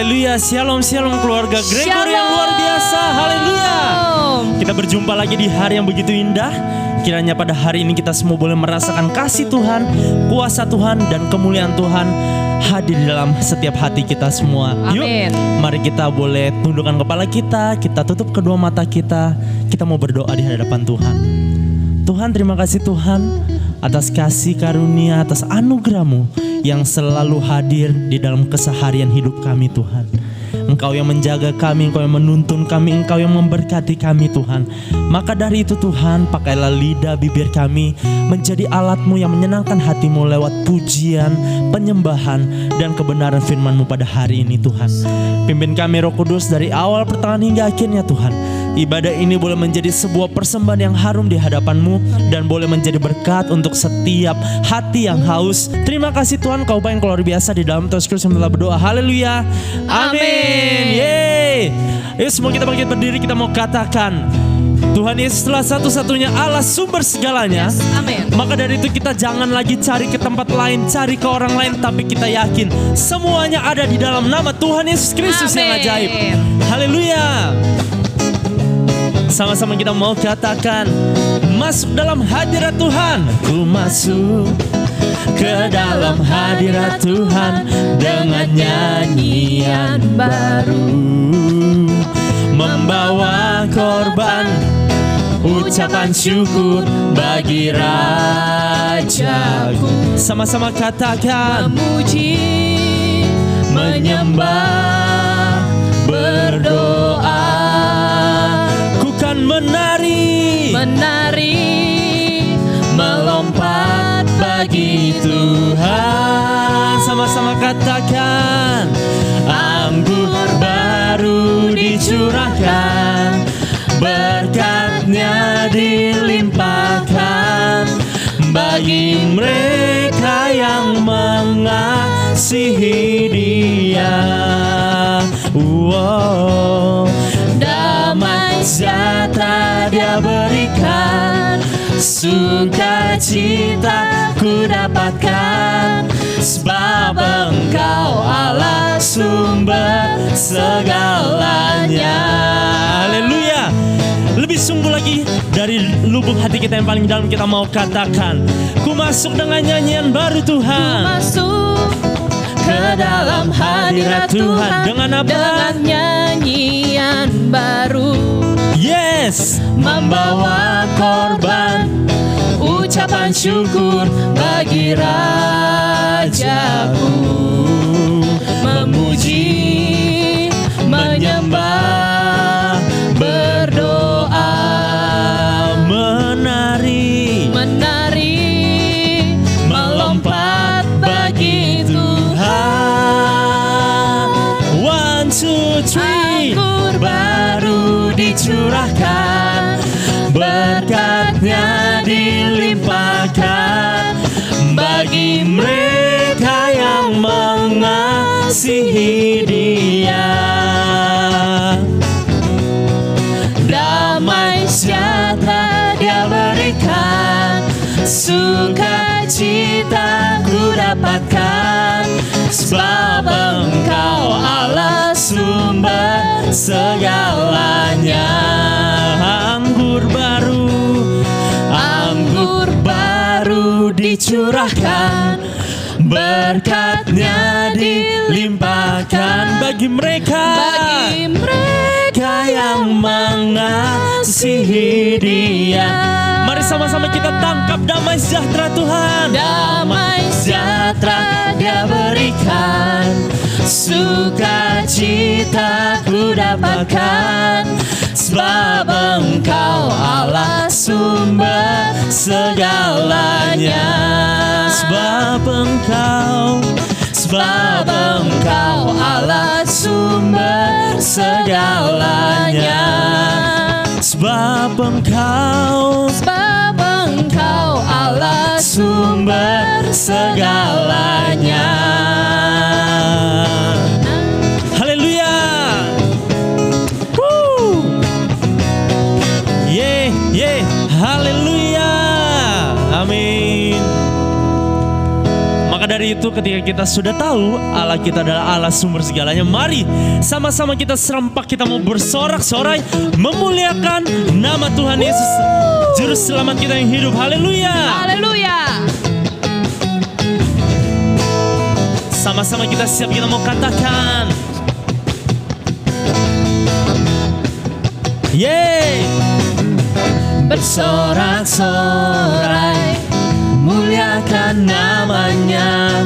Haleluya, shalom keluarga Gregory yang luar biasa. Haleluya. Kita berjumpa lagi di hari yang begitu indah. Kiranya pada hari ini kita semua boleh merasakan kasih Tuhan, kuasa Tuhan, dan kemuliaan Tuhan hadir di dalam setiap hati kita semua. Yuk, mari kita boleh tundukkan kepala kita tutup kedua mata kita mau berdoa di hadapan Tuhan. Tuhan, terima kasih Tuhan atas kasih karunia, atas anugerah-Mu yang selalu hadir di dalam keseharian hidup kami Tuhan. Engkau yang menjaga kami, Engkau yang menuntun kami, Engkau yang memberkati kami Tuhan. Maka dari itu Tuhan, pakailah lidah bibir kami menjadi alat-Mu yang menyenangkan hati-Mu lewat pujian, penyembahan, dan kebenaran firman-Mu pada hari ini Tuhan. Pimpin kami Roh Kudus dari awal pertengahan hingga akhirnya Tuhan. Ibadah ini boleh menjadi sebuah persembahan yang harum di hadapan-Mu dan boleh menjadi berkat untuk setiap hati yang haus. Terima kasih Tuhan, Kau yang luar biasa di dalam Tuhan Yesus yang telah berdoa. Haleluya. Amin. Yeay. Yuk semua kita bangkit berdiri, kita mau katakan Tuhan Yesuslah satu-satunya Allah sumber segalanya. Yes, amin. Maka dari itu kita jangan lagi cari ke tempat lain, cari ke orang lain, tapi kita yakin semuanya ada di dalam nama Tuhan Yesus Kristus yang ajaib. Haleluya. Sama-sama kita mau katakan, masuk dalam hadirat Tuhan. Ku masuk ke dalam hadirat Tuhan dengan nyanyian baru, membawa korban ucapan syukur bagi Rajaku. Sama-sama katakan, memuji, menyembah, berdoa. Menari, melompat bagi Tuhan. Sama-sama katakan, anggur baru dicurahkan, berkat-Nya dilimpahkan bagi mereka yang mengasihi Dia. Wow. Damai sejahtera Dia berikan, sukacita ku dapatkan, sebab Engkau Allah sumber segalanya. Haleluya. Lebih sungguh lagi dari lubuk hati kita yang paling dalam, kita mau katakan, ku masuk dengan nyanyian baru Tuhan. ku masuk ke dalam hadirat Tuhan Dengan apa? Dengan nyanyian baru. Yes. Membawa korban ucapan syukur bagi Rajaku. Memuji, menyembah, berdoa, menari, melompat bagi Tuhan. 1, 2, 3. Anggur baru dicurahkan, berkat-Nya dilimpahkan bagi mereka yang mengasihi Dia. Damai sejahtera Dia berikan, sukacita ku dapatkan, sebab Engkau Allah sumber segalanya. Anggur baru dicurahkan, berkat-Nya dilimpahkan bagi mereka yang mengasihi Dia. Mari sama-sama kita tangkap damai sejahtera Tuhan. Damai sejahtera Dia berikan, sukacita ku dapatkan, sebab Engkau Allah sumber segalanya. Sebab Engkau Allah sumber segalanya. Sebab Engkau Allah sumber segalanya. Haleluya. Haleluya. Amin. Maka dari dari itu ketika kita sudah tahu Allah kita adalah Allah sumber segalanya, mari sama-sama kita serempak, kita mau bersorak-sorai memuliakan nama Tuhan Yesus, Juru Selamat kita yang hidup. Haleluya. Haleluya. Sama-sama kita siap, kita mau katakan yeay. Bersorak-sorai muliakan namanya,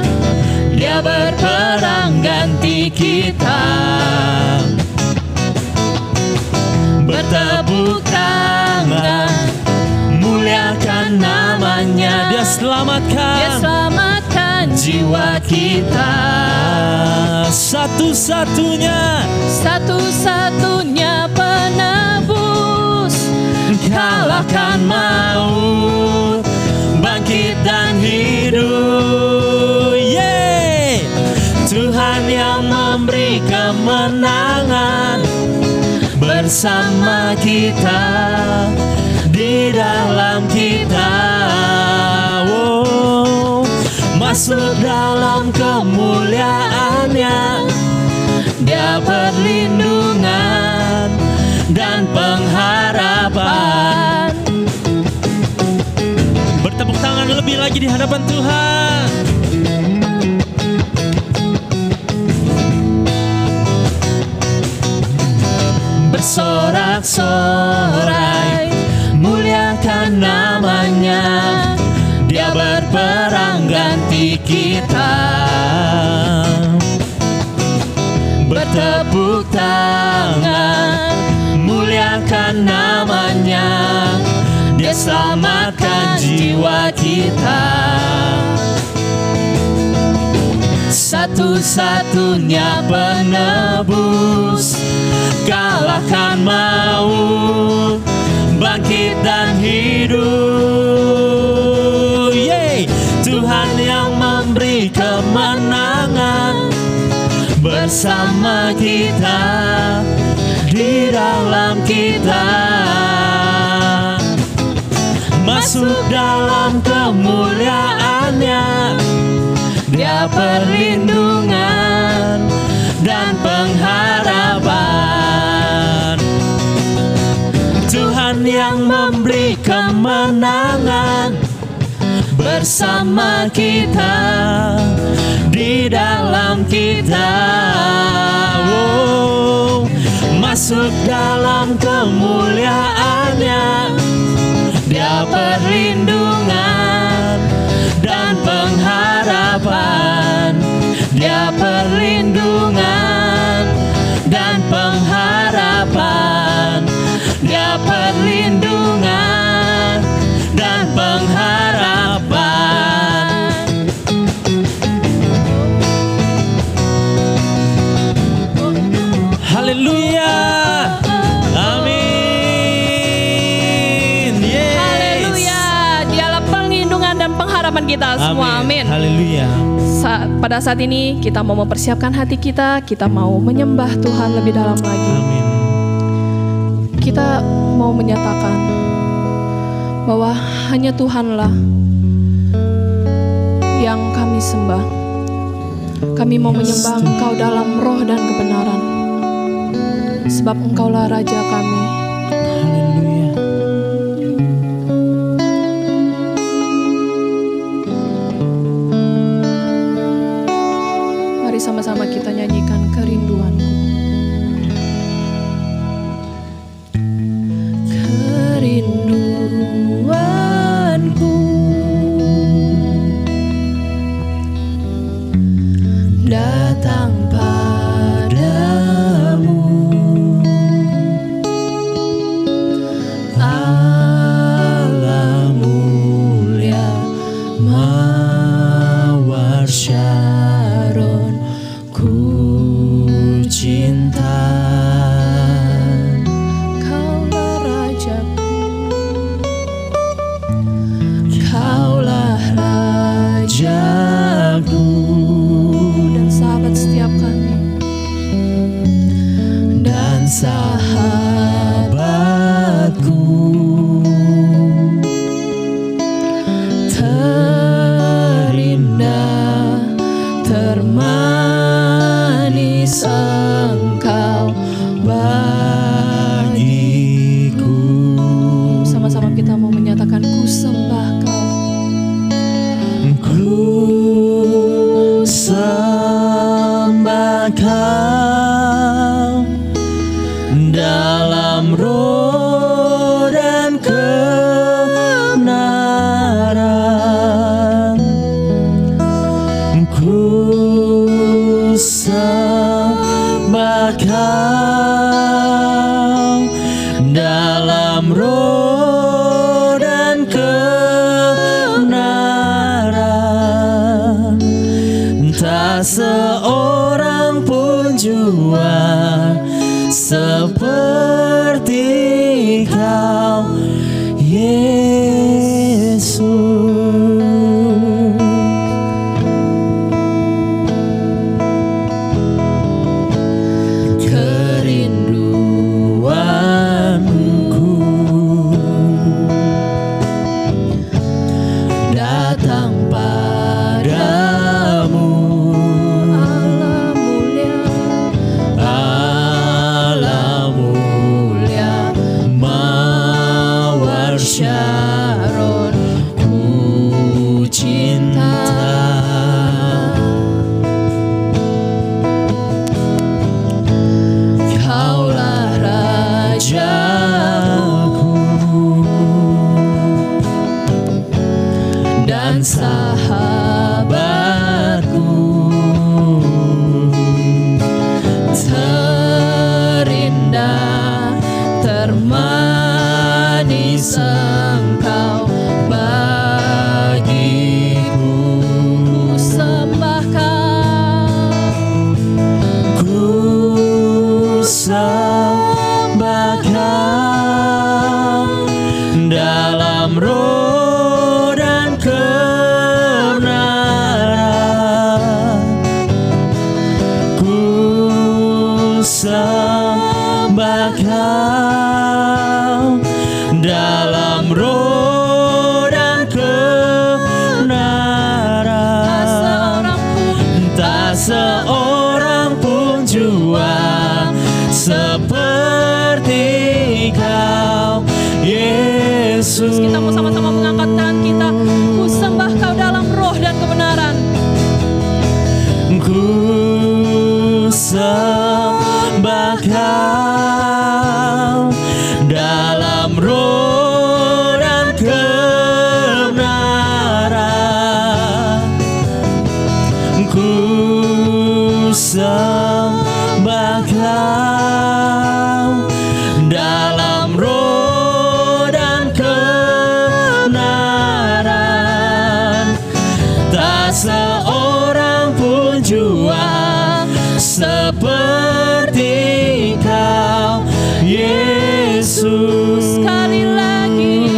Dia berperang ganti kita. Bertepuk tangan muliakan namanya, Dia selamatkan jiwa kita. Satu-satunya penebus, kalahkan maut, bangkit dan hidup. Yeay. Tuhan yang memberi kemenangan, bersama kita, di dalam kita. Wow. Masuk dalam kemuliaannya, Dia perlindungan dan pengharapan. Bertepuk tangan lebih lagi di hadapan Tuhan. Bersorak-sorai muliakan namanya, Dia berperang ganti kita. Bertepuk tangan muliakan namanya, Dia selamatkan jiwa kita. Satu-satunya penebus, kalahkan maut, bangkit dan hidup. Yeay. Tuhan yang memberi kemenangan, bersama kita, di dalam kita. Masuk dalam kemuliaannya, Dia perlindungan dan pengharapan. Tuhan yang memberi kemenangan, bersama kita, di dalam kita. Oh, masuk dalam kemuliaannya, Dia perlindungan dan pengharapan. Dia perlindungan dan pengharapan. Dia perlindungan dan pengharapan. Haleluya. Amin. Yes. Haleluya. Dialah perlindungan dan pengharapan kita semua. Amin. Haleluya. Pada saat ini kita mau mempersiapkan hati kita mau menyembah Tuhan lebih dalam lagi. Amin. Kita mau menyatakan bahwa hanya Tuhanlah yang kami sembah. Kami mau menyembah Engkau dalam roh dan kebenaran, sebab Engkaulah Raja kami. Haleluya. Mari sama-sama kita nyanyikan kerinduanku. Kerinduanku datang padamu, Allah mulia mawar Syaron, ku cinta. Kaulah Rajaku, Kaulah Rajaku. Dan sahabat setiap kami Engkau bagiku. Sama-sama kita mau menyatakan ku sembah Kau. Ku sembah Kau dalam roh dan kebenaran. Ku sembah Kau dalam roh dan kebenaran. Tak seorang pun jua seperti Kau, Yesus. Kerinduanku datang padamu, Allah mulia, Mawar Syaron, ku cinta. Kaulah Rajaku dan sahabatku, terindah termanis Engkau bagiku. Ku sembah Kau, ku sembah Kau dalam roh dan kebenaran. Ku sembah Kau dalam roh dan kebenaran. Tak seorang pun jua seperti Kau, Yesus. Kita mau sama-sama mengangkat tangan kita. Ku sembah Kau dalam roh dan kebenaran. Ku sembah Kau dalam roh dan kebenaran. Ku sembah Kau dalam roh dan kebenaran. Tak seorang pun jua seperti Kau, Yesus. Sekali lagi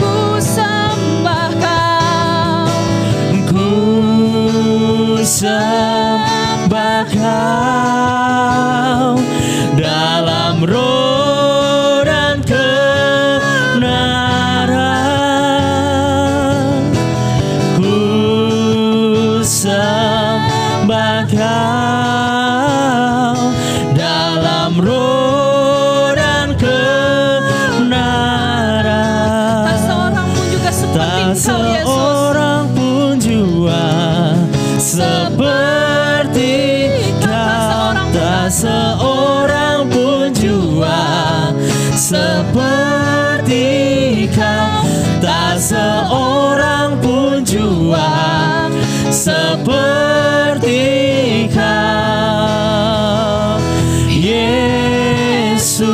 ku sembah Kau, Ku sembah Kau dalam roh dan kebenaran. Ku sembah Kau dalam roh dan kebenaran. tak seorang pun juga Tak seperti Kau, Yesus. seorang pun jua seperti Kau. Tak seorang pun jua seperti Kau. Tak seorang pun jua seperti Kau, Yesus.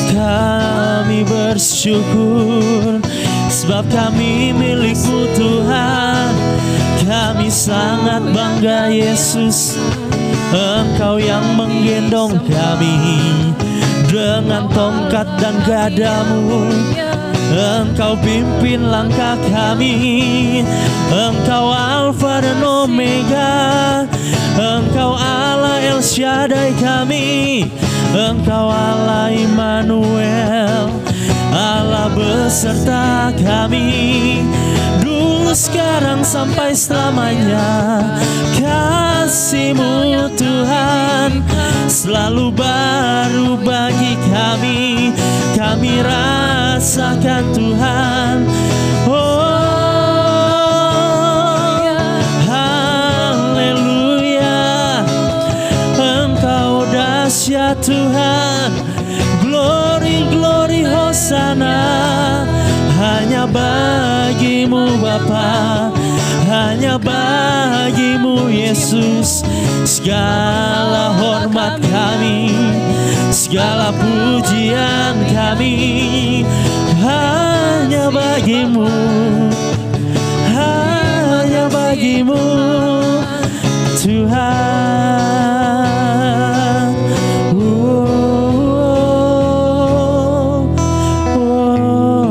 Kami bersyukur sebab kami milik-Mu Tuhan. Kami sangat bangga Yesus, Engkau yang menggendong kami dengan tongkat dan gadamu. Engkau pimpin langkah kami. Engkau Alfa dan Omega. Engkau Allah El Shaddai kami. Engkau Allah Immanuel, Allah beserta kami. Dulu sekarang sampai selamanya. Kasih-Mu Tuhan selalu baru bagi kami rasakan Tuhan. Oh, haleluya, Engkau dahsyat Tuhan. Glory, glory, hosana. Hanya bagi-Mu Bapa, hanya bagi-Mu Yesus. Segala hormat kami, segala pujian kami hanya bagi-Mu, hanya bagi-Mu Tuhan.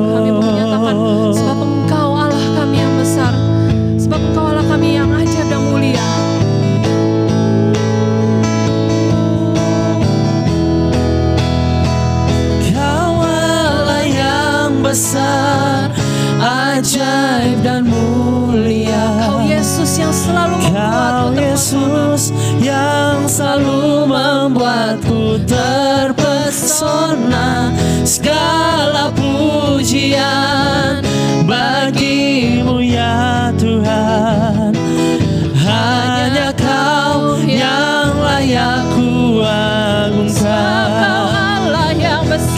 Kami menyatakan sebab Engkau Allah kami yang besar, sebab Engkau Allah kami yang ajaib dan mulia. Besar, ajaib dan mulia. Kau Yesus yang selalu Kau Yesus yang selalu membuatku terpesona. Segala pujian bagi-Mu ya Tuhan. Hanya Kau yang layak ku agungkan. Kau Allah yang besar,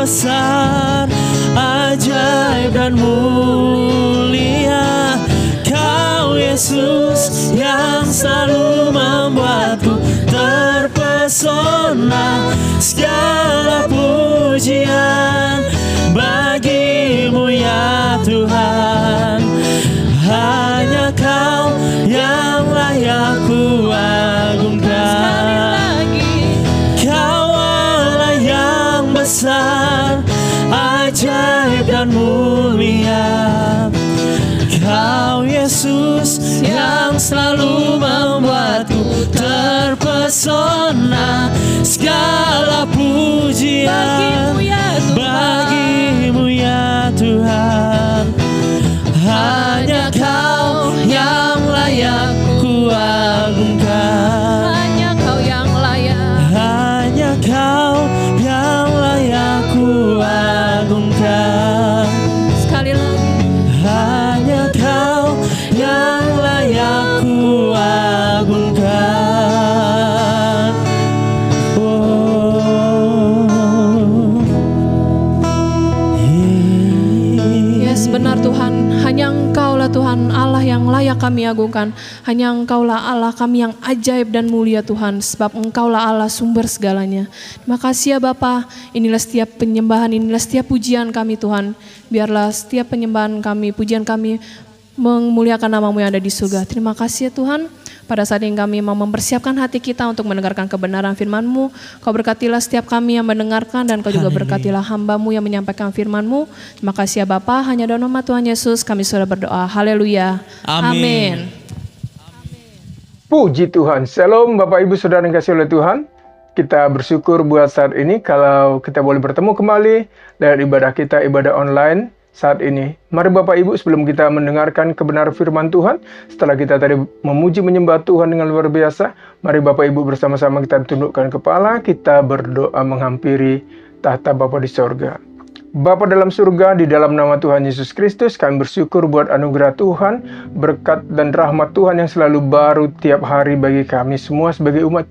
besar, ajaib dan mulia. Kau Yesus yang selalu membuatku terpesona. Segala pujian bagi-Mu ya Tuhan. Hanya Kau yang layak ku agungkan. Kau Allah yang besar, ajaib dan mulia. Kau Yesus yang selalu membuatku terpesona. Segala pujian bagi-Mu ya Tuhan. Hanya Kau yang layak ku agungkan. hanya Kau yang layak. Hanya Kau yang layak ku agungkan. Sekali lagi, Hanya Kau yang layak ku agungkan. yes benar Tuhan, hanya Engkau-lah Tuhan Allah yang layak kami agungkan. Hanya Engkau-lah Allah kami yang ajaib dan mulia Tuhan, sebab Engkau-lah Allah sumber segalanya. Terima kasih ya Bapa, inilah setiap penyembahan, inilah setiap pujian kami Tuhan. Biarlah setiap penyembahan kami, pujian kami memuliakan nama-Mu yang ada di surga. Terima kasih ya Tuhan. Pada saat ini kami mau mempersiapkan hati kita untuk mendengarkan kebenaran firman-Mu. Kau berkatilah setiap kami yang mendengarkan, dan Kau juga berkatilah hamba-Mu yang menyampaikan firman-Mu. Terima kasih ya Bapa, hanya dalam nama Tuhan Yesus kami sudah berdoa. Haleluya. Amin. Puji Tuhan. Shalom Bapak Ibu Saudara yang kasih oleh Tuhan. Kita bersyukur buat saat ini kalau kita boleh bertemu kembali dalam ibadah kita, ibadah online saat ini. Mari Bapak Ibu, sebelum kita mendengarkan kebenaran firman Tuhan, setelah kita tadi memuji menyembah Tuhan dengan luar biasa, mari Bapak Ibu bersama-sama kita tundukkan kepala, kita berdoa menghampiri tahta Bapa di sorga. Bapa dalam surga, di dalam nama Tuhan Yesus Kristus, kami bersyukur buat anugerah Tuhan, berkat dan rahmat Tuhan yang selalu baru tiap hari bagi kami semua sebagai umat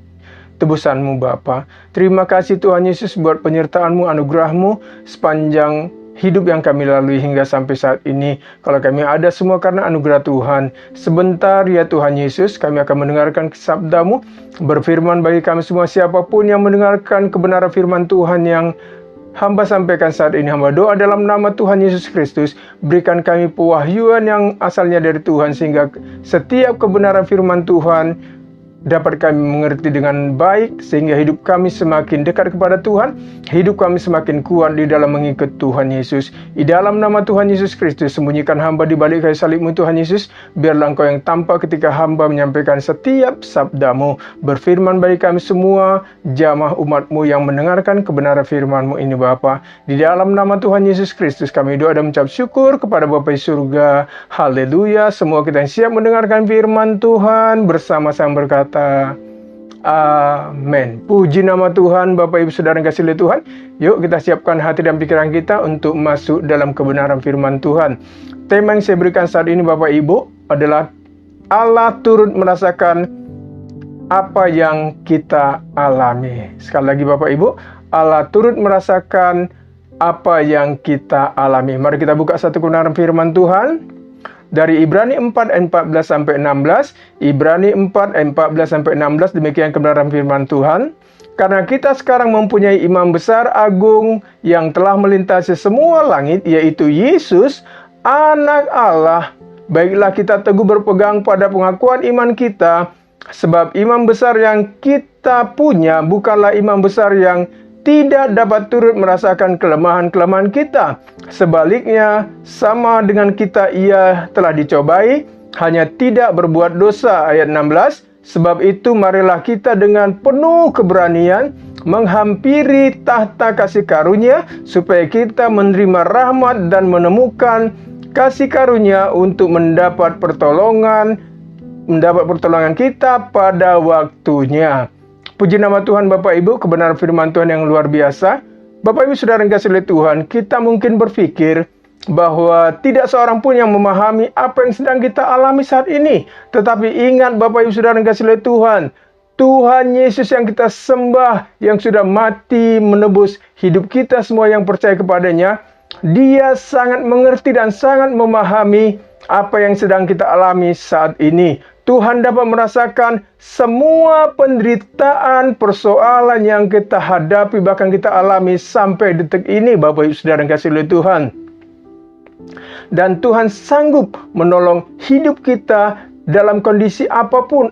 tebusan-Mu Bapa. Terima kasih Tuhan Yesus buat penyertaan-Mu, anugerah-Mu sepanjang hidup yang kami lalui hingga sampai saat ini. Kalau kami ada semua karena anugerah Tuhan. Sebentar ya Tuhan Yesus, kami akan mendengarkan sabda-Mu. Berfirman bagi kami semua, siapapun yang mendengarkan kebenaran firman Tuhan yang hamba sampaikan saat ini, hamba doa dalam nama Tuhan Yesus Kristus, berikan kami pewahyuan yang asalnya dari Tuhan, sehingga setiap kebenaran firman Tuhan dapat kami mengerti dengan baik, sehingga hidup kami semakin dekat kepada Tuhan, hidup kami semakin kuat di dalam mengikut Tuhan Yesus. Di dalam nama Tuhan Yesus Kristus, sembunyikan hamba di balik kayu salib-Mu Tuhan Yesus, biarlah Engkau yang tampak ketika hamba menyampaikan setiap sabda-Mu. Berfirman bagi kami semua, jamaah umat-Mu yang mendengarkan kebenaran firman-Mu ini Bapa. Di dalam nama Tuhan Yesus Kristus kami doa dan mengucap syukur kepada Bapa di surga. Haleluya. Semua kita yang siap mendengarkan firman Tuhan bersama-sama berkata amin. Puji nama Tuhan. Bapak Ibu Saudara yang kasih oleh Tuhan, yuk kita siapkan hati dan pikiran kita untuk masuk dalam kebenaran firman Tuhan. Tema yang saya berikan saat ini Bapak Ibu adalah Allah turut merasakan apa yang kita alami. Sekali lagi Bapak Ibu, Allah turut merasakan apa yang kita alami. Mari kita buka satu kebenaran firman Tuhan dari Ibrani 4 ayat 14 sampai 16. Ibrani 4 ayat 14 sampai 16, demikian kebenaran firman Tuhan. Karena kita sekarang mempunyai imam besar agung yang telah melintasi semua langit, yaitu Yesus, Anak Allah. Baiklah kita teguh berpegang pada pengakuan iman kita, sebab imam besar yang kita punya bukanlah imam besar yang tidak dapat turut merasakan kelemahan-kelemahan kita. Sebaliknya, sama dengan kita ia telah dicobai, hanya tidak berbuat dosa. Ayat 16, sebab itu marilah kita dengan penuh keberanian menghampiri tahta kasih karunia, supaya kita menerima rahmat dan menemukan kasih karunia untuk mendapat pertolongan kita pada waktunya. Puji nama Tuhan Bapak Ibu, kebenaran firman Tuhan yang luar biasa. Bapak Ibu Saudara yang kasih oleh Tuhan, kita mungkin berpikir bahwa tidak seorang pun yang memahami apa yang sedang kita alami saat ini. Tetapi ingat Bapak Ibu Saudara yang kasih oleh Tuhan, Tuhan Yesus yang kita sembah, yang sudah mati menebus hidup kita semua yang percaya kepadanya, Dia sangat mengerti dan sangat memahami apa yang sedang kita alami saat ini. Tuhan dapat merasakan semua penderitaan, persoalan yang kita hadapi, bahkan kita alami sampai detik ini, Bapak Ibu Saudara yang kasih oleh Tuhan. Dan Tuhan sanggup menolong hidup kita dalam kondisi apapun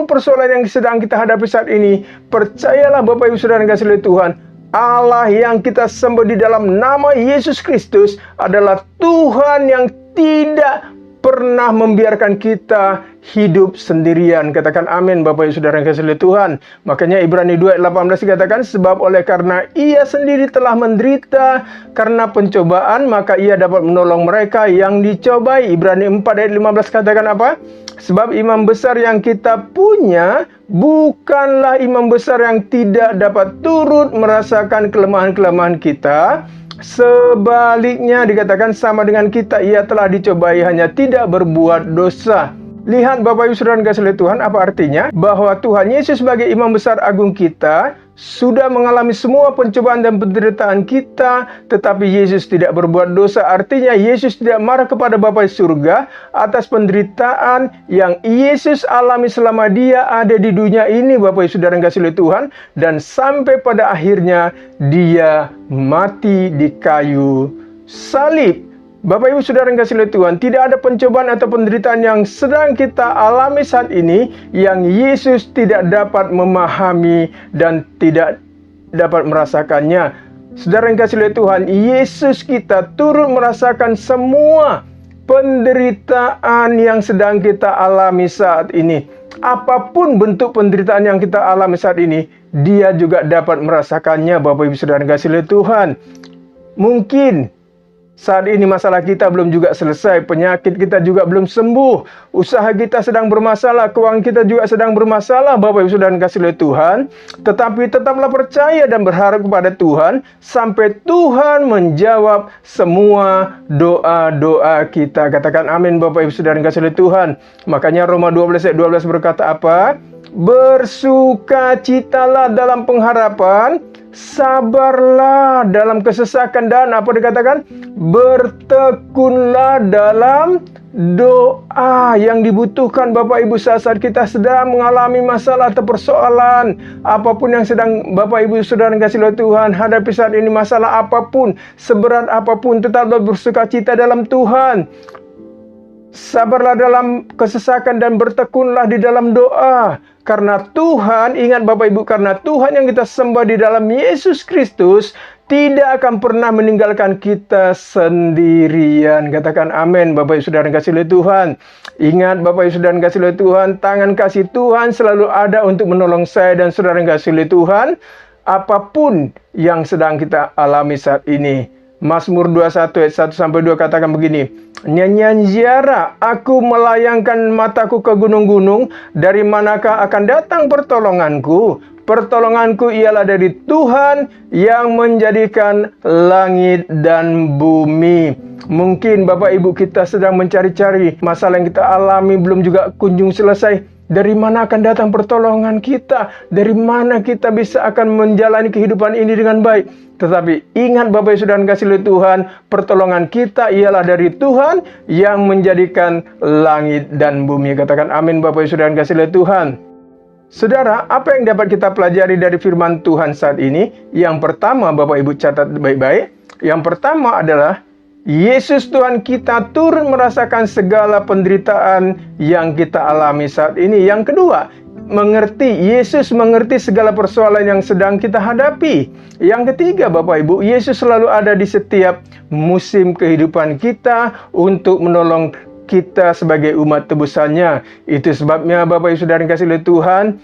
persoalan yang sedang kita hadapi saat ini. Percayalah Bapak Ibu Saudara yang kasih oleh Tuhan, Allah yang kita sembah di dalam nama Yesus Kristus adalah Tuhan yang tidak pernah membiarkan kita hidup sendirian. Katakan amin Bapak Ibu Saudara yang kasih oleh Tuhan. Makanya Ibrani 2 ayat 18 dikatakan, sebab oleh karena ia sendiri telah menderita karena pencobaan, maka ia dapat menolong mereka yang dicobai. Ibrani 4 ayat 15 katakan apa? Sebab imam besar yang kita punya bukanlah imam besar yang tidak dapat turut merasakan kelemahan-kelemahan kita. Sebaliknya dikatakan sama dengan kita ia telah dicobai, hanya tidak berbuat dosa. Lihat Bapak Ibu Saudara yang kasih oleh Tuhan, apa artinya? Bahwa Tuhan Yesus sebagai imam besar agung kita sudah mengalami semua pencobaan dan penderitaan kita, tetapi Yesus tidak berbuat dosa. Artinya Yesus tidak marah kepada Bapa di surga atas penderitaan yang Yesus alami selama dia ada di dunia ini, Bapak Ibu Saudara yang kasih oleh Tuhan, dan sampai pada akhirnya dia mati di kayu salib. Bapak Ibu Saudara yang kasih oleh Tuhan, tidak ada pencobaan atau penderitaan yang sedang kita alami saat ini yang Yesus tidak dapat memahami dan tidak dapat merasakannya. Saudara yang kasih oleh Tuhan, Yesus kita turut merasakan semua penderitaan yang sedang kita alami saat ini. Apapun bentuk penderitaan yang kita alami saat ini, Dia juga dapat merasakannya, Bapak Ibu Saudara yang kasih oleh Tuhan. Mungkin saat ini masalah kita belum juga selesai, penyakit kita juga belum sembuh, usaha kita sedang bermasalah, keuangan kita juga sedang bermasalah, Bapak Ibu Saudara yang kasih oleh Tuhan. Tetapi tetaplah percaya dan berharap kepada Tuhan sampai Tuhan menjawab semua doa-doa kita. Katakan amin Bapak Ibu Saudara yang kasih oleh Tuhan. Makanya Roma 12 ayat 12 berkata apa? Bersukacitalah dalam pengharapan, sabarlah dalam kesesakan, dan apa dikatakan? Bertekunlah dalam doa. Yang dibutuhkan Bapak Ibu saat kita sedang mengalami masalah atau persoalan apapun yang sedang Bapak Ibu Saudara yang kasih oleh Tuhan hadapi saat ini, masalah apapun, seberat apapun, tetaplah bersukacita dalam Tuhan. Sabarlah dalam kesesakan dan bertekunlah di dalam doa. Karena Tuhan, ingat Bapak Ibu, karena Tuhan yang kita sembah di dalam Yesus Kristus tidak akan pernah meninggalkan kita sendirian. Katakan amin, Bapak Ibu Saudara yang kasih oleh Tuhan. Ingat Bapak Ibu Saudara yang kasih oleh Tuhan, tangan kasih Tuhan selalu ada untuk menolong saya dan saudara yang kasih oleh Tuhan. Apapun yang sedang kita alami saat ini. Mazmur 21 ayat 1-2 katakan begini. Nyanyian ziarah, aku melayangkan mataku ke gunung-gunung, dari manakah akan datang pertolonganku? Pertolonganku ialah dari Tuhan yang menjadikan langit dan bumi. Mungkin Bapak Ibu kita sedang mencari-cari masalah yang kita alami belum juga kunjung selesai. Dari mana akan datang pertolongan kita? Dari mana kita bisa akan menjalani kehidupan ini dengan baik? Tetapi ingat Bapak Ibu Saudara kasih oleh Tuhan, pertolongan kita ialah dari Tuhan yang menjadikan langit dan bumi. Katakan amin Bapak Ibu Saudara kasih oleh Tuhan. Saudara, apa yang dapat kita pelajari dari firman Tuhan saat ini? Yang pertama, Bapak Ibu catat baik-baik. Yang pertama adalah Yesus Tuhan kita turun merasakan segala penderitaan yang kita alami saat ini. Yang kedua, Yesus mengerti segala persoalan yang sedang kita hadapi. Yang ketiga, Bapak Ibu, Yesus selalu ada di setiap musim kehidupan kita untuk menolong kita sebagai umat tebusannya. Itu sebabnya Bapak Ibu Saudara yang kasih oleh Tuhan,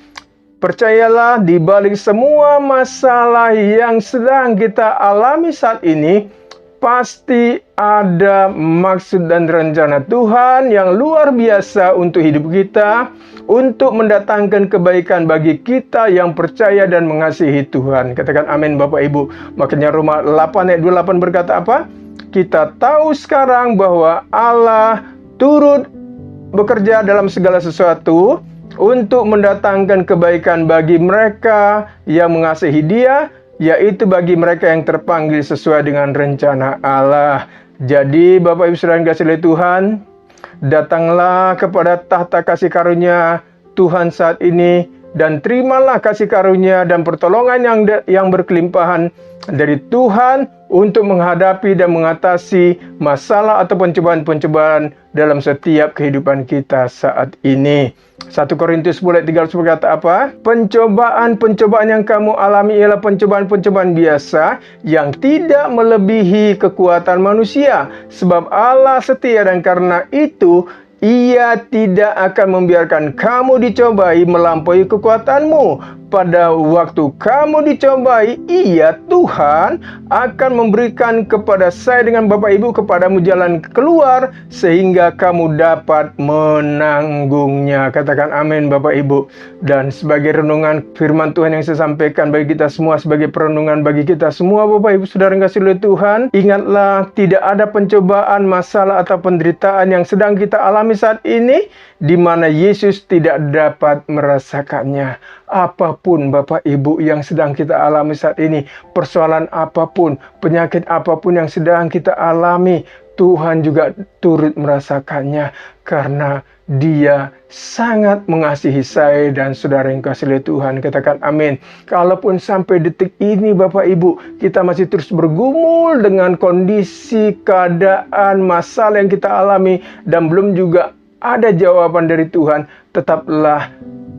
percayalah di balik semua masalah yang sedang kita alami saat ini, pasti ada maksud dan rencana Tuhan yang luar biasa untuk hidup kita, untuk mendatangkan kebaikan bagi kita yang percaya dan mengasihi Tuhan. Katakan amin Bapak Ibu. Makanya Roma 8 ayat 28 berkata apa? Kita tahu sekarang bahwa Allah turut bekerja dalam segala sesuatu untuk mendatangkan kebaikan bagi mereka yang mengasihi Dia, yaitu bagi mereka yang terpanggil sesuai dengan rencana Allah. Jadi Bapak Ibu Saudara yang kasih oleh Tuhan, datanglah kepada tahta kasih karunia Tuhan saat ini dan terimalah kasih karunia dan pertolongan yang berkelimpahan dari Tuhan untuk menghadapi dan mengatasi masalah atau pencobaan-pencobaan dalam setiap kehidupan kita saat ini. 1 Korintus 10 ayat 3 berkata apa? Pencobaan-pencobaan yang kamu alami ialah pencobaan-pencobaan biasa yang tidak melebihi kekuatan manusia. Sebab Allah setia dan karena itu Ia tidak akan membiarkan kamu dicobai melampaui kekuatanmu. Pada waktu kamu dicobai, Ia, Tuhan, akan memberikan kepada saya dengan Bapak Ibu kepadamu jalan keluar sehingga kamu dapat menanggungnya. Katakan amin Bapak Ibu. Dan sebagai renungan firman Tuhan yang saya sampaikan bagi kita semua, sebagai perenungan bagi kita semua Bapak Ibu Saudara yang kasih oleh Tuhan, ingatlah tidak ada pencobaan, masalah atau penderitaan yang sedang kita alami saat ini di mana Yesus tidak dapat merasakannya. Apapun Bapak Ibu yang sedang kita alami saat ini, persoalan apapun, penyakit apapun yang sedang kita alami, Tuhan juga turut merasakannya karena Dia sangat mengasihi saya dan saudara yang kasih oleh Tuhan. Katakan amin. Kalaupun sampai detik ini Bapak Ibu kita masih terus bergumul dengan kondisi, keadaan, masalah yang kita alami dan belum juga ada jawaban dari Tuhan, tetaplah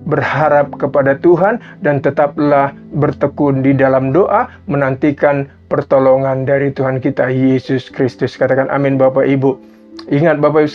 berharap kepada Tuhan dan tetaplah bertekun di dalam doa menantikan pertolongan dari Tuhan kita Yesus Kristus. Katakan amin Bapak Ibu. Ingat Bapak Ibu,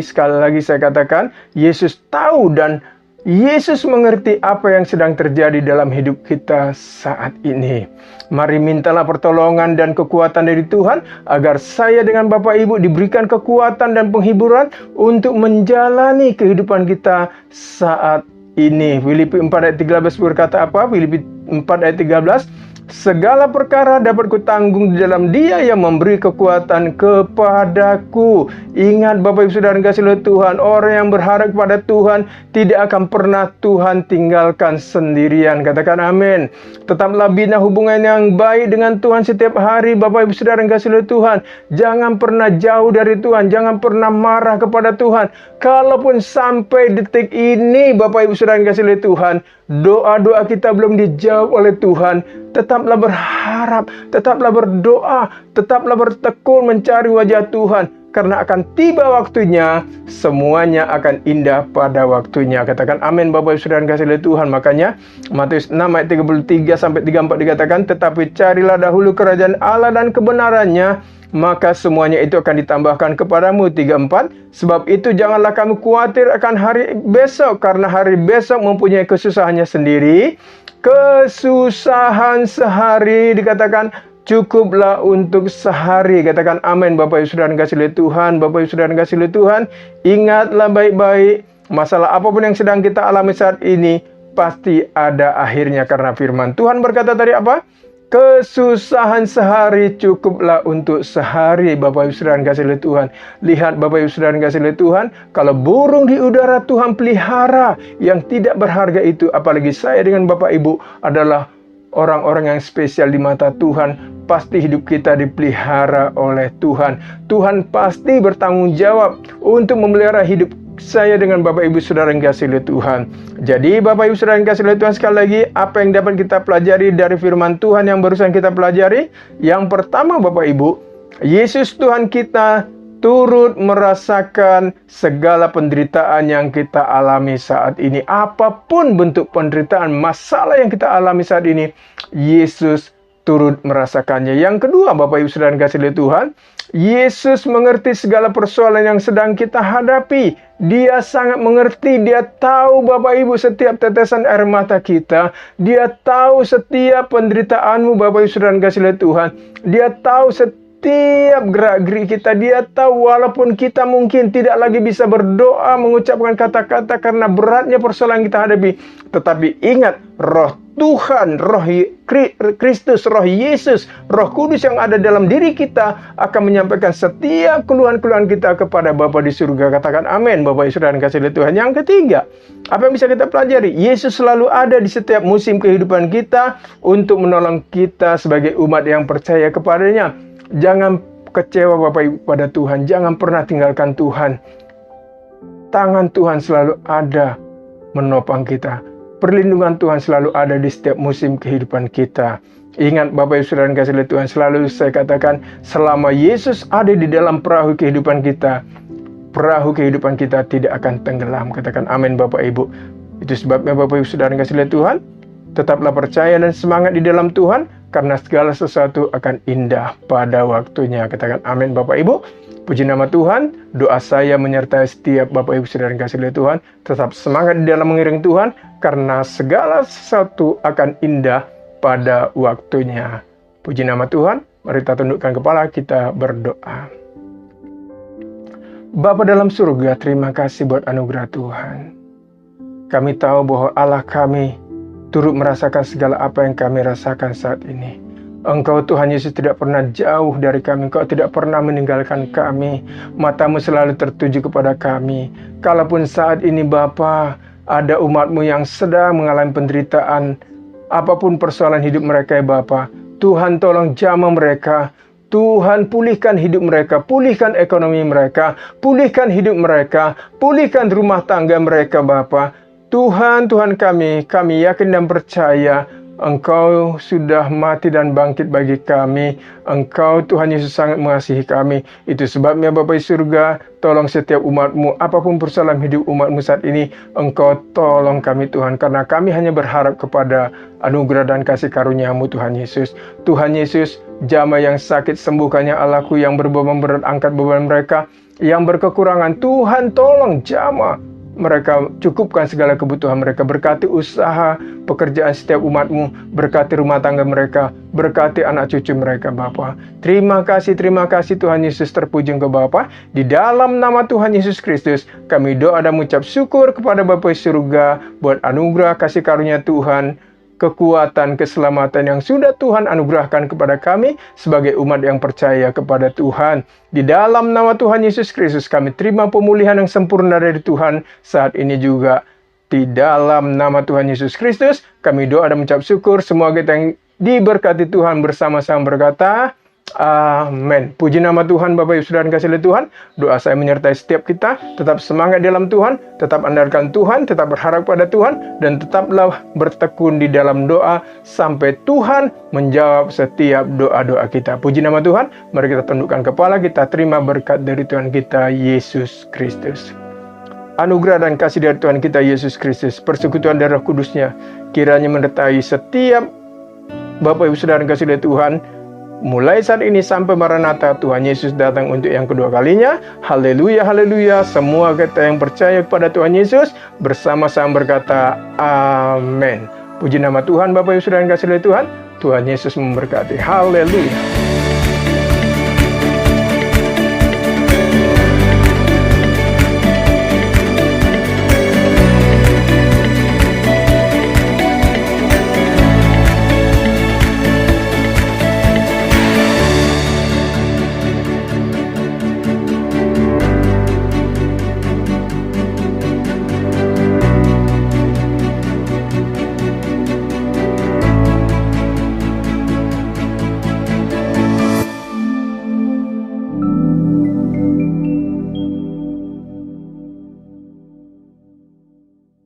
sekali lagi saya katakan, Yesus tahu dan Yesus mengerti apa yang sedang terjadi dalam hidup kita saat ini. Mari mintalah pertolongan dan kekuatan dari Tuhan agar saya dengan Bapak Ibu diberikan kekuatan dan penghiburan untuk menjalani kehidupan kita saat ini. Filipi 4 ayat 13 berkata apa? Filipi 4 ayat 13, segala perkara dapat kutanggung di dalam Dia yang memberi kekuatan kepadaku. Ingat Bapak Ibu Saudara yang kasih oleh Tuhan, orang yang berharap kepada Tuhan tidak akan pernah Tuhan tinggalkan sendirian. Katakan amin. Tetaplah bina hubungan yang baik dengan Tuhan setiap hari Bapak Ibu Saudara yang kasih oleh Tuhan. Jangan pernah jauh dari Tuhan, jangan pernah marah kepada Tuhan. Kalaupun sampai detik ini Bapak Ibu Saudara yang kasih oleh Tuhan, doa-doa kita belum dijawab oleh Tuhan, tetaplah berharap, tetaplah berdoa, tetaplah bertekun mencari wajah Tuhan. karena akan tiba waktunya, semuanya akan indah pada waktunya. Katakan amin Bapak Ibu Saudara yang kasih oleh Tuhan. Makanya Matius 6 ayat 33 sampai 34 dikatakan, tetapi carilah dahulu kerajaan Allah dan kebenarannya, maka semuanya itu akan ditambahkan kepadamu. 34, sebab itu janganlah kamu khawatir akan hari besok, karena hari besok mempunyai kesusahannya sendiri. Kesusahan sehari, dikatakan cukuplah untuk sehari. Katakan amin Bapak Ibu Saudara yang kasih oleh Tuhan. Bapak Ibu Saudara yang kasih oleh Tuhan, ingatlah baik-baik, masalah apapun yang sedang kita alami saat ini pasti ada akhirnya, karena firman Tuhan berkata tadi apa? Kesusahan sehari cukuplah untuk sehari. Bapak Ibu Saudara yang kasih oleh Tuhan, lihat Bapak Ibu Saudara yang kasih oleh Tuhan, kalau burung di udara Tuhan pelihara yang tidak berharga itu, apalagi saya dengan Bapak Ibu adalah orang-orang yang spesial di mata Tuhan. Pasti hidup kita dipelihara oleh Tuhan. Tuhan pasti bertanggung jawab untuk memelihara hidup saya dengan Bapak Ibu Saudara yang kasih oleh Tuhan. Jadi Bapak Ibu Saudara yang kasih oleh Tuhan, sekali lagi apa yang dapat kita pelajari dari firman Tuhan yang barusan kita pelajari? Yang pertama Bapak Ibu, Yesus Tuhan kita turut merasakan segala penderitaan yang kita alami saat ini. Apapun bentuk penderitaan, masalah yang kita alami saat ini, Yesus turut merasakannya. Yang kedua Bapak Ibu Saudara yang kasih oleh Tuhan, Yesus mengerti segala persoalan yang sedang kita hadapi. Dia sangat mengerti, dia tahu Bapak Ibu setiap tetesan air mata kita. Dia tahu setiap penderitaanmu Bapak Ibu Saudara yang kasih oleh Tuhan. Dia tahu setiap gerak-gerik kita. Dia tahu walaupun kita mungkin tidak lagi bisa berdoa, mengucapkan kata-kata karena beratnya persoalan yang kita hadapi. Tetapi ingat, roh Tuhan, roh Kristus, roh Yesus, roh Kudus yang ada dalam diri kita akan menyampaikan setiap keluhan-keluhan kita kepada Bapa di surga. Katakan amin Bapak Ibu Saudara yang kasih oleh Tuhan. Yang ketiga, apa yang bisa kita pelajari? Yesus selalu ada di setiap musim kehidupan kita untuk menolong kita sebagai umat yang percaya kepadanya. Jangan kecewa Bapak Ibu pada Tuhan, jangan pernah tinggalkan Tuhan. Tangan Tuhan selalu ada menopang kita. Perlindungan Tuhan selalu ada di setiap musim kehidupan kita. Ingat Bapak Ibu Saudara yang kasih oleh Tuhan, selalu saya katakan, selama Yesus ada di dalam perahu kehidupan kita, perahu kehidupan kita tidak akan tenggelam. Katakan amin Bapak Ibu. Itu sebabnya Bapak Ibu Saudara yang kasih oleh Tuhan, tetaplah percaya dan semangat di dalam Tuhan, karena segala sesuatu akan indah pada waktunya. Katakan amin Bapak Ibu. Puji nama Tuhan, doa saya menyertai setiap Bapak Ibu Saudara yang kasih oleh Tuhan. Tetap semangat di dalam mengiring Tuhan, karena segala sesuatu akan indah pada waktunya. Puji nama Tuhan, mari kita tundukkan kepala, kita berdoa. Bapa dalam surga, terima kasih buat anugerah Tuhan. Kami tahu bahwa Allah kami turut merasakan segala apa yang kami rasakan saat ini. Engkau Tuhan Yesus tidak pernah jauh dari kami. Engkau tidak pernah meninggalkan kami. Matamu selalu tertuju kepada kami. Kalaupun saat ini Bapa, ada umatmu yang sedang mengalami penderitaan, apapun persoalan hidup mereka ya Bapa, Tuhan tolong jamah mereka. Tuhan pulihkan hidup mereka, pulihkan ekonomi mereka, pulihkan hidup mereka, pulihkan rumah tangga mereka Bapa. Tuhan kami yakin dan percaya Engkau sudah mati dan bangkit bagi kami. Engkau Tuhan Yesus sangat mengasihi kami. Itu sebabnya Bapa di surga, tolong setiap umat-Mu, apapun persoalan hidup umat-Mu saat ini, Engkau tolong kami Tuhan. Karena kami hanya berharap kepada anugerah dan kasih karunia-Mu Tuhan Yesus. Tuhan Yesus, jamah yang sakit sembuhkannya Allahku, yang berbeban berat angkat beban mereka, yang berkekurangan Tuhan tolong jamah mereka, cukupkan segala kebutuhan mereka. Berkati usaha, pekerjaan setiap umat-Mu, berkati rumah tangga mereka, berkati anak cucu mereka Bapa. Terima kasih Tuhan Yesus, terpuji Engkau Bapa. Di dalam nama Tuhan Yesus Kristus, kami doa dan mengucap syukur kepada Bapa di surga buat anugerah kasih karunia Tuhan, kekuatan, keselamatan yang sudah Tuhan anugerahkan kepada kami sebagai umat yang percaya kepada Tuhan. Di dalam nama Tuhan Yesus Kristus, kami terima pemulihan yang sempurna dari Tuhan saat ini juga. Di dalam nama Tuhan Yesus Kristus, kami doa dan mengucap syukur. Semua kita yang diberkati Tuhan bersama-sama berkata, Amin. Puji nama Tuhan, Bapak Ibu Saudara yang kasih oleh Tuhan. Doa saya menyertai setiap kita. Tetap semangat dalam Tuhan, tetap andalkan Tuhan, tetap berharap pada Tuhan, dan tetaplah bertekun di dalam doa sampai Tuhan menjawab setiap doa-doa kita. Puji nama Tuhan. Mari kita tundukkan kepala, kita terima berkat dari Tuhan kita Yesus Kristus. Anugerah dan kasih dari Tuhan kita Yesus Kristus, persekutuan dari Roh Kudus-Nya, kiranya menyertai setiap Bapak Ibu Saudara yang kasih oleh Tuhan, mulai saat ini sampai Maranatha, Tuhan Yesus datang untuk yang kedua kalinya. Haleluya, haleluya. Semua kita yang percaya kepada Tuhan Yesus bersama-sama berkata amin. Puji nama Tuhan, Bapak Ibu Saudara yang kasih oleh Tuhan. Tuhan Yesus memberkati. Haleluya.